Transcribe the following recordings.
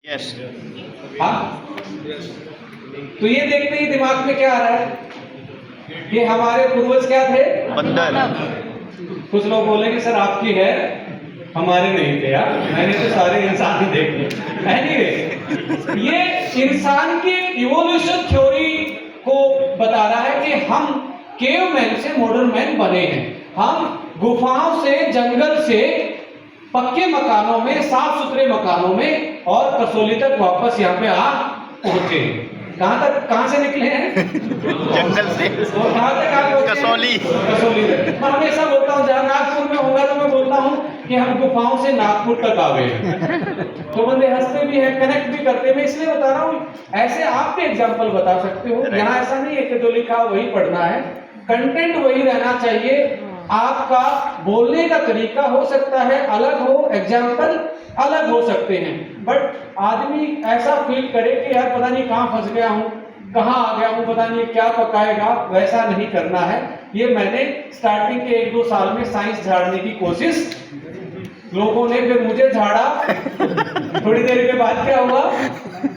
Yes. हाँ, तो ये देखते ही दिमाग में क्या आ रहा है कि हमारे पूर्वज क्या थे? बंदर। कुछ लोग बोलेंगे सर आपकी है, हमारे नहीं थे यार, मैंने तो सारे इंसान ही देखे। एनीवे, ये इंसान की इवोल्यूशन थ्योरी को बता रहा है कि हम केवमैन से मॉडर्न मैन बने हैं। हम गुफाओं से, जंगल से पक्के मकानों में, साफ सुथरे मकानों में और कसौली तक वापस यहाँ पे आ पहुंचे। कहाँ से निकले हैं? जंगल से। और कहाँ तक आ पहुंचे? कसौली तक। मैं हमेशा बोलता हूँ जहाँ नागपुर में होगा तो मैं बोलता हूँ कि हम गुफाओं से नागपुर तक आ गए। तो बंदे हंसते भी हैं, कनेक्ट भी करते हैं। मैं इसलिए बता रहा हूँ, ऐसे आप भी एग्जाम्पल बता सकते हो। यहाँ ऐसा नहीं है कि जो लिखा वही पढ़ना है, कंटेंट वही रहना चाहिए। आपका बोलने का तरीका हो सकता है अलग हो, एग्जाम्पल अलग हो सकते हैं, बट आदमी ऐसा फील करे कि यार पता नहीं कहाँ फंस गया हूँ, कहाँ आ गया हूँ, पता नहीं क्या पकाएगा, वैसा नहीं करना है। ये मैंने स्टार्टिंग के 1-2 साल में साइंस झाड़ने की कोशिश, लोगों ने फिर मुझे झाड़ा। थोड़ी देर के बाद क्या हुआ,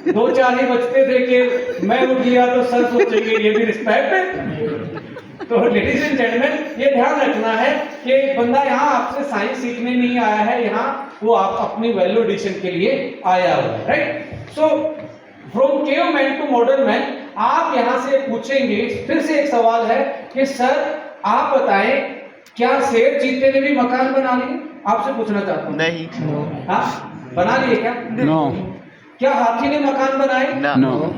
2-4 ही बचते थे कि मैं उठ गया तो सर सोचेंगे ये भी रिस्पेक्ट है। तो लेडीज एंड जेंटलमैन, ये ध्यान रखना है कि बंदा यहाँ आपसे साइंस सीखने नहीं आया है, यहाँ वो आप अपनी वैल्यू एडिशन के लिए आया हुआ है, right? So from caveman to modern man, आप यहाँ से पूछेंगे, फिर से एक सवाल है कि सर आप बताएं, क्या शेर चीते ने भी मकान बना लिए? आपसे पूछना चाहता हूँ। नहीं। हाँ, बना लिए क्या? नो। क्या हाथी ने मकान बनाए? नो।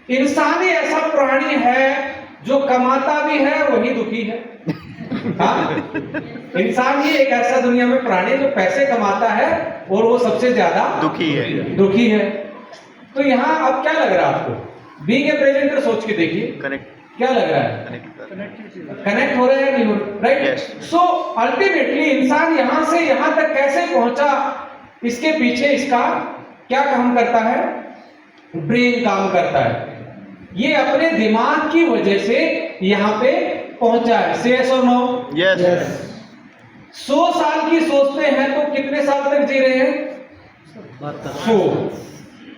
इंसान ही ऐसा प्राणी है जो कमाता भी है वही दुखी है। हाँ? इंसान ही एक ऐसा दुनिया में प्राणी जो पैसे कमाता है और वो सबसे ज्यादा दुखी है। तो यहाँ अब क्या लग रहा है आपको? बीइंग ए प्रेजेंटर सोच के देखिए, कनेक्ट क्या लग रहा है? कनेक्ट हो रहा है नहीं हो रहा? राइट। सो अल्टीमेटली इंसान यहाँ से यहाँ तक कैसे पहुंचा, इसके पीछे इसका क्या काम करता है? ब्रेन काम करता है। ये अपने दिमाग की वजह से यहाँ पे पहुंचा है। से यस और नो? यस। 100 साल की सोचते हैं तो कितने साल तक जी रहे हैं? 100।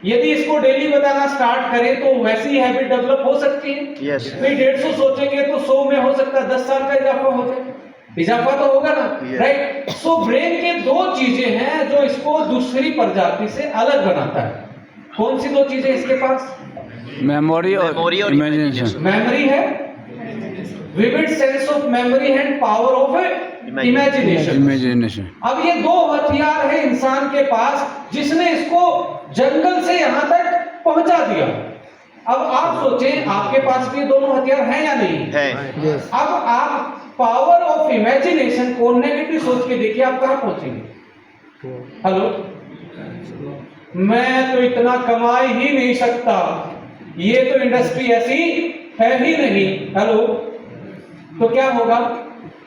यदि इसको डेली बताना स्टार्ट करें तो वैसी हैबिट डेवलप हो सकती है। यस। फिर 150 सोचेंगे तो 100 में हो सकता है 10 साल का इजाफा हो जाए। इजाफा तो होगा ना, राइट? सो ब्रेन के 2 चीजें हैं जो इसको दूसरी प्रजाति से अलग बनाता है। कौन सी 2 चीजें इसके पास? मेमोरी और इमेजिनेशन। मेमोरी है, vivid sense of memory and power of imagination. अब ये 2 हथियार है इंसान के पास, जिसने इसको जंगल से यहाँ तक पहुंचा दिया। अब आप सोचें, आपके पास भी दोनों हथियार हैं या नहीं है? अब आप पावर ऑफ इमेजिनेशन को नेगेटिव सोच के देखिए, आप कहाँ पहुंचेंगे? हेलो, मैं तो इतना कमा ही नहीं सकता, ये तो इंडस्ट्री ऐसी है ही नहीं। हेलो, तो क्या होगा?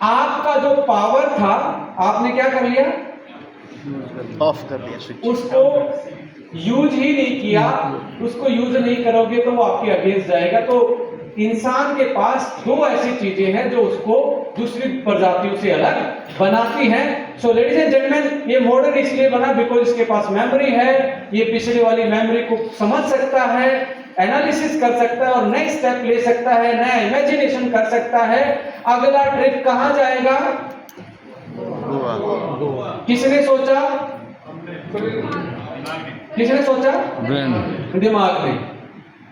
आपका जो पावर था आपने क्या कर लिया? ऑफ कर दिया स्विच। उसको यूज ही नहीं किया। उसको यूज नहीं करोगे तो वो आपके अगेंस्ट जाएगा। तो इंसान के पास 2 ऐसी चीजें हैं जो उसको दूसरी प्रजातियों से अलग बनाती हैं। सो लेडीज एंड जेंटलमैन, ये मॉडर्न इसलिए बना बिकॉज इसके पास मेमोरी है। ये पिछले वाली मेमोरी को समझ सकता है, एनालिसिस कर सकता है और नए स्टेप ले सकता है, नया इमेजिनेशन कर सकता है। अगला ट्रिप कहां जाएगा? किसने सोचा? किसने सोचा? ब्रेन। दिमाग में।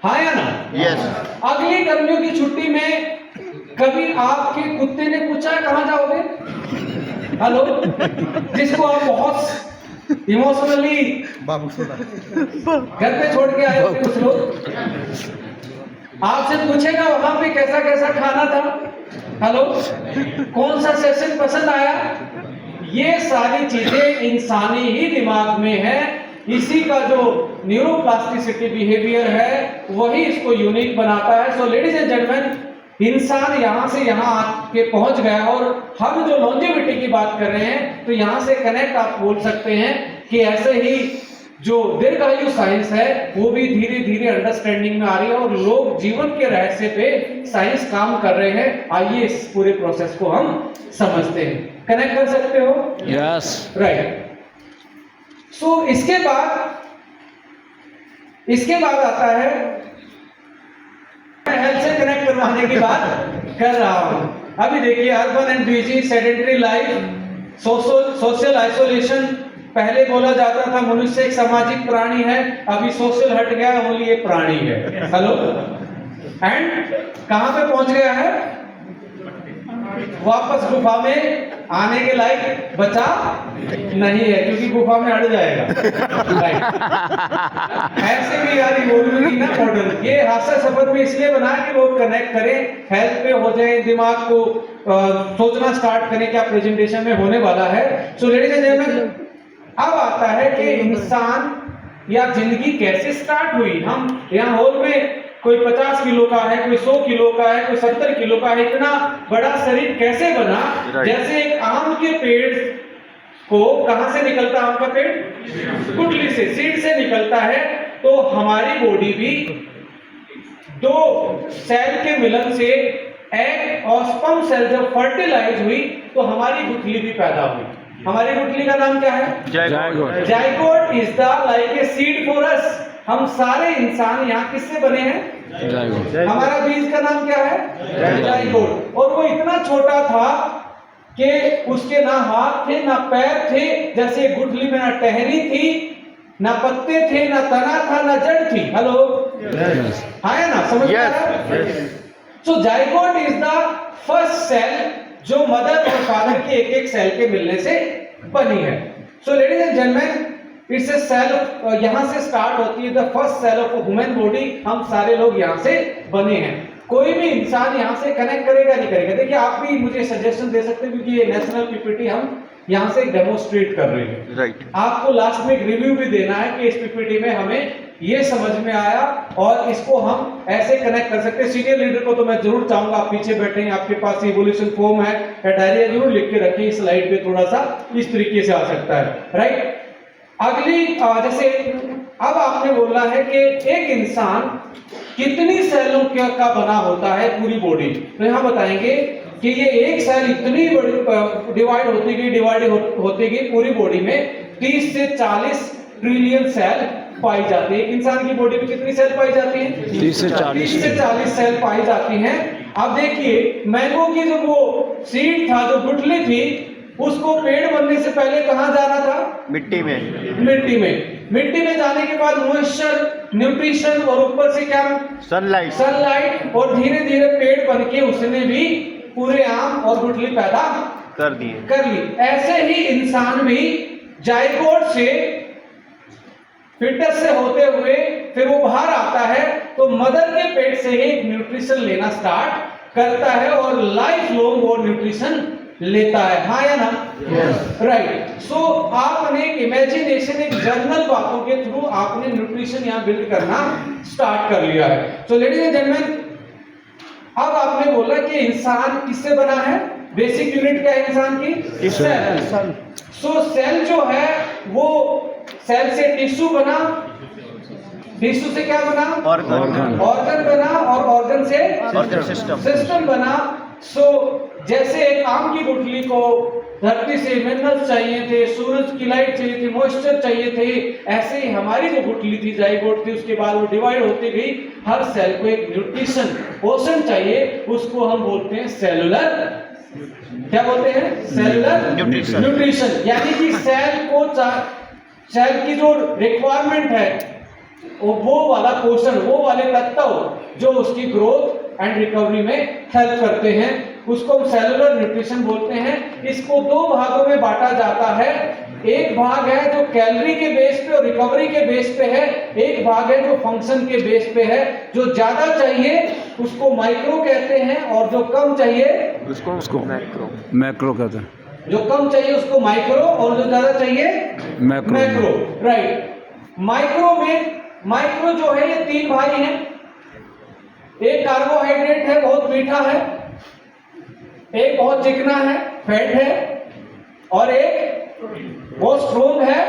हाँ या ना? यस। अगली गर्मियों की छुट्टी में कभी आपके कुत्ते ने पूछा कहां जाओगे? हेलो, जिसको आप बहुत इमोशनली घर पे छोड़ के आए थे, कुछ लोग आपसे पूछेगा वहां पे कैसा कैसा खाना था, हेलो, कौन सा सेशन पसंद आया। ये सारी चीजें इंसानी ही दिमाग में है। इसी का जो न्यूरोप्लास्टिसिटी बिहेवियर है वही इसको यूनिक बनाता है। सो लेडीज एंड जेंटलमैन, इंसान यहाँ से यहाँ आके पहुंच गया। और हम जो लॉन्जेविटी की बात कर रहे हैं तो यहाँ से कनेक्ट आप बोल सकते हैं कि ऐसे ही जो दीर्घायु साइंस है वो भी धीरे धीरे अंडरस्टैंडिंग में आ रही है और लोग जीवन के रहस्य पे साइंस काम कर रहे हैं। आइए इस पूरे प्रोसेस को हम समझते हैं। कनेक्ट कर सकते हो? यस। राइट। सो इसके बाद इसके बाद आता है, मैं हेल्थ से कनेक्ट करवाने की बात कर रहा हूं। अभी देखिए, urban and busy, sedentary life, social isolation. पहले बोला जाता था मनुष्य एक सामाजिक प्राणी है, अभी सोशल हट गया, ओनली एक प्राणी है। हेलो, एंड कहां पे पहुंच गया है? वापस गुफा में आने के लायक बचा नहीं है, क्योंकि गुफा में अड़ जाएगा। ऐसे भी यार इवोल्यूशनरी ना मॉडल, ये हास्य सफर में इसलिए बना है कि लोग कनेक्ट करें, हेल्थ पे हो जाए, दिमाग को सोचना स्टार्ट करें क्या प्रेजेंटेशन में होने वाला है। सो लेडीज एंड जेंटलमैन, अब आता है कि इंसान या जिंदगी कैसे स्टार्ट हुई। हम यहाँ हॉल में कोई 50 किलो का है, कोई 100 किलो का है, कोई 70 किलो का है, इतना बड़ा शरीर कैसे बना? जैसे एक आम के पेड़ को, कहां से निकलता है आम का पेड़? गुठली से, सीड से निकलता है। तो हमारी बॉडी भी दो सेल के मिलन से एग और स्पर्म सेल जब फर्टिलाइज हुई तो हमारी गुठली भी पैदा हुई। हमारी गुठली का नाम क्या है? Zygote. Zygote is the like a seed for us. हम सारे इंसान यहाँ किससे बने हैं? जायगोट। हमारा बीज का नाम क्या है? जायगोट। और वो इतना छोटा था कि उसके ना हाथ थे ना पैर थे, जैसे गुठली में ना टहनी थी, ना पत्ते थे, ना तना था, ना जड़ थी। हेलो, हाँ है ना, समझ में आ रहा है? So zygote is the first cell जो मदर और फादर के एक एक सेल के मिलने से बनी है। So ladies and gentlemen, it's a cell, यहां से स्टार्ट होती है the first cell of human body. हम सारे लोग यहां से बने हैं। कोई भी इंसान यहां से कनेक्ट करेगा नहीं करेगा। देखिए, आप भी मुझे सजेशन दे सकते हैं, क्योंकि ये नेशनल पीपीटी हम यहां से डेमोस्ट्रेट कर रहे हैं। राइट। आपको लास्ट में एक रिव्यू भी देना है कि इस पीपीटी में हमें ये समझ में आया और इसको हम ऐसे कनेक्ट कर सकते हैं। सीनियर लीडर को तो मैं जरूर चाहूंगा, आप पीछे बैठे हैं, आपके पास इवोल्यूशन फॉर्म है या डायरी है, जरूर लिख के रखें। इस स्लाइड पे थोड़ा सा इस तरीके से आ सकता है। राइट, अगली जैसे अब आपने बोला है कि एक इंसान कितनी सेलों का बना होता है पूरी बॉडी, तो यहां बताएंगे कि ये एक सेल इतनी बड़ी डिवाइड होती गई पूरी बॉडी में 30 से 40 ट्रिलियन सेल पाई जाती है। एक इंसान की बॉडी में कितनी सेल पाई जाती है? 30 से 40 सेल पाई जाती हैं। अब देखिए, मैंगो की जो वो सीड था, जो गुठली थी, उसको पेड़ बनने से पहले कहां जाना था? मिट्टी में। मिट्टी में जाने के बाद मॉइस्चर, न्यूट्रिशन और ऊपर से क्या? सनलाइट, और धीरे धीरे पेड़ बन के उसने भी पूरे आम और गुठली पैदा कर ली। ऐसे ही इंसान भी जायगोट से, फिटस से होते हुए फिर वो बाहर आता है तो मदर के पेट से ही न्यूट्रिशन लेना स्टार्ट करता है और लाइफ लॉन्ग वो न्यूट्रिशन लेता है। हाँ या ना? राइट। सो आपने एक इमेजिनेशन, एक जर्नल बातों के थ्रू आपने न्यूट्रिशन यहाँ बिल्ड करना स्टार्ट कर लिया है। सो लेडीज एंड जेंटलमैन, अब आपने बोला कि इंसान किससे बना है? बेसिक यूनिट क्या है इंसान की? सेल। सो सेल जो है वो सेल से टिश्यू बना, टिश्यू से क्या बना? ऑर्गन बना, और ऑर्गन से सिस्टम बना। सो जैसे एक आम की गुठली को धरती से मिनरल्स चाहिए थे, सूरज की लाइट चाहिए थी, मॉइस्चर चाहिए थे, ऐसे ही हमारी जो गुठली थी, जाइगोट थी, उसके बाद वो डिवाइड होती गई। हर सेल को एक न्यूट्रिशन, पोषण चाहिए, उसको हम बोलते हैं सेलुलर, क्या बोलते हैं? Cellular nutrition. यानी कि सेल की जो रिक्वायरमेंट है वो वाला पोषण, वो वाले तत्व जो उसकी ग्रोथ एंड रिकवरी में हेल्प करते हैं, उसको हम सेलुलर न्यूट्रिशन बोलते हैं। इसको दो भागों में बांटा जाता है। एक भाग है जो कैलोरी के बेस पे और रिकवरी के बेस पे है, एक भाग है जो फंक्शन के बेस पे है। जो ज्यादा चाहिए उसको माइक्रो कहते हैं और जो कम चाहिए उसको मैक्रो कहते हैं। जो कम चाहिए उसको माइक्रो और जो ज्यादा चाहिए मैक्रो। राइट। माइक्रो जो है, ये तीन भाई हैं। एक कार्बोहाइड्रेट है, बहुत मीठा है, एक बहुत चिकना है, फैट है, और एक बहुत स्ट्रोंग है,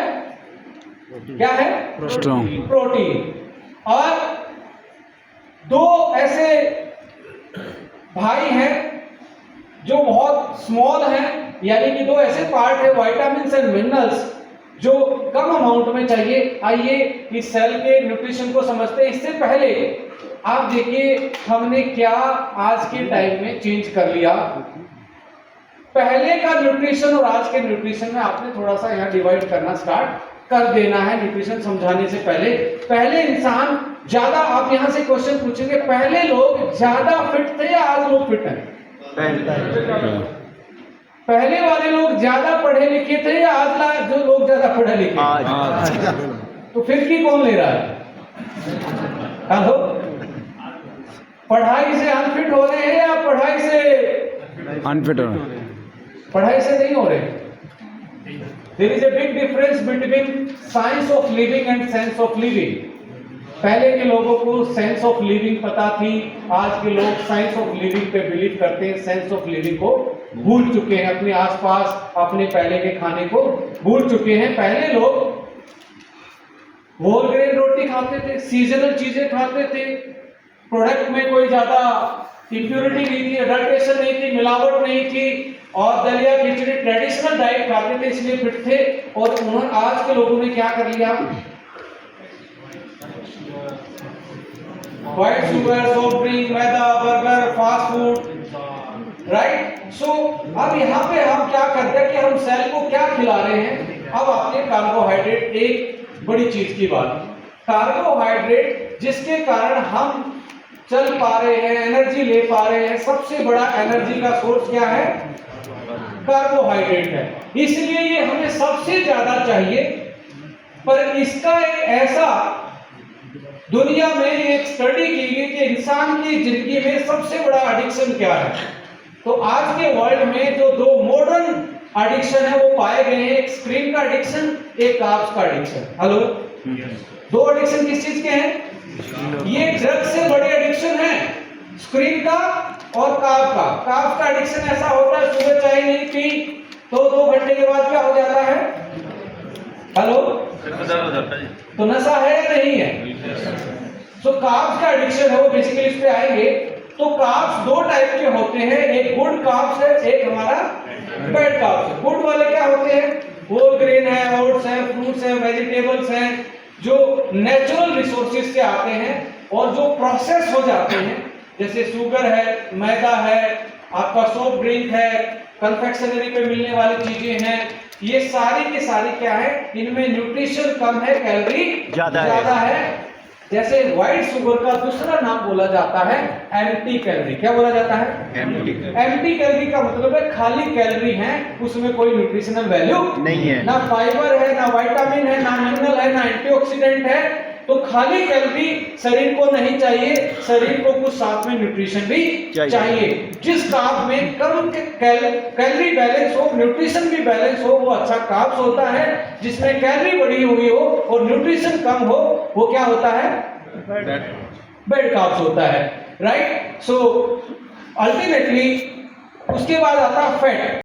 क्या है? प्रोटीन। और दो ऐसे भाई हैं जो बहुत स्मॉल हैं, यानी कि दो ऐसे पार्ट है, विटामिन्स एंड मिनरल्स, जो कम अमाउंट में चाहिए। आइए इस सेल के न्यूट्रिशन को समझते हैं। इससे पहले आप देखिए हमने क्या आज के टाइम में चेंज कर लिया। पहले का न्यूट्रिशन और आज के न्यूट्रिशन में आपने थोड़ा सा यहाँ डिवाइड करना स्टार्ट कर देना है। न्यूट्रिशन समझाने से पहले इंसान ज्यादा, आप यहाँ से क्वेश्चन पूछेंगे, पहले लोग ज्यादा फिट थे या आज लोग फिट हैं? पहले वाले लोग ज्यादा पढ़े लिखे थे या आज जो लोग ज्यादा पढ़े लिखे? तो फिर की कौन ले रहा है? हेलो, पढ़ाई से अनफिट हो रहे हैं या पढ़ाई से अनफिट हो? पढ़ाई से नहीं हो रहे। There is a big difference between science of living and sense of living. पहले के लोगों को सेंस ऑफ लिविंग पता थी, आज के लोग साइंस ऑफ लिविंग पे बिलीव करते हैं, सेंस ऑफ लिविंग को भूल चुके हैं, अपने आसपास अपने पहले के खाने को भूल चुके हैं। पहले लोग होल ग्रेन रोटी खाते थे, सीजनल चीजें खाते थे, प्रोडक्ट में कोई ज्यादा इंप्योरिटी नहीं थी, अडल्ट्रेशन नहीं थी, मिलावट नहीं थी, और दलिया खिचड़ी ट्रेडिशनल डाइट खाते थे, इसलिए फिट थे। और उन्होंने, आज के लोगों ने क्या कर लिया? व्हाइट शुगर, सॉफ्ट ड्रिंक, मैदा, बर्गर, फास्ट फूड, राइट। सो अब यहाँ पे हम क्या करते हैं कि हम सेल को क्या खिला रहे हैं? अब आपने कार्बोहाइड्रेट, एक बड़ी चीज की बात, कार्बोहाइड्रेट जिसके कारण हम चल पा रहे हैं, एनर्जी ले पा रहे हैं, सबसे बड़ा एनर्जी का सोर्स क्या है? कार्बोहाइड्रेट है। इसलिए ये हमें सबसे ज्यादा चाहिए। पर इसका एक ऐसा, दुनिया में एक स्टडी की गई कि इंसान की जिंदगी में सबसे बड़ा एडिक्शन क्या है। तो आज के वर्ल्ड में जो दो मॉडर्न एडिक्शन है वो पाए गए हैं, एक स्क्रीन का एडिक्शन, एक कार्ब्स का एडिक्शन। हेलो, दो एडिक्शन किस चीज के हैं? ये ड्रग से बड़े एडिक्शन है, स्क्रीन का और कार्ब का। कार्ब का एडिक्शन ऐसा होता है, सुबह चाय नहीं पी तो 2 घंटे के बाद क्या हो जाता है? हेलो, तो नशा है या नहीं है? तो कार्ब्स का एडिक्शन है वो, बेसिकली इस पे आएंगे। तो कार्ब्स दो टाइप के होते हैं, एक गुड कार्ब्स है, एक हमारा बैड कार्ब्स है। गुड वाले क्या होते हैं? होल ग्रेन है, ओट्स है, फ्रूट्स है, वेजिटेबल्स हैं, जो नेचुरल रिसोर्सेज से आते हैं और जो प्रोसेस हो जाते हैं, जैसे शुगर है, मैदा है, आपका सॉफ्ट ड्रिंक है, कन्फेक्शनरी पे मिलने वाली चीजें हैं, ये सारी के सारी क्या है? इनमें न्यूट्रिशन कम है, कैलोरी ज्यादा है। जैसे व्हाइट शुगर का दूसरा नाम बोला जाता है एम्प्टी कैलोरी। क्या बोला जाता है? एम्प्टी कैलोरी का मतलब है खाली कैलोरी है, उसमें कोई न्यूट्रिशनल वैल्यू नहीं है, ना फाइबर है, ना विटामिन है, ना मिनरल है, ना एंटीऑक्सीडेंट है। तो खाली कैलोरी शरीर को नहीं चाहिए, शरीर को कुछ साथ में न्यूट्रिशन भी चाहिए। जिस कार्ब में कम कैलोरी बैलेंस हो, न्यूट्रिशन भी बैलेंस हो, वो अच्छा कार्ब्स होता है। जिसमें कैलोरी बढ़ी हुई हो और न्यूट्रिशन कम हो, वो क्या होता है? बैड कार्ब्स होता है, राइट। सो अल्टीमेटली उसके बाद आता है फैट।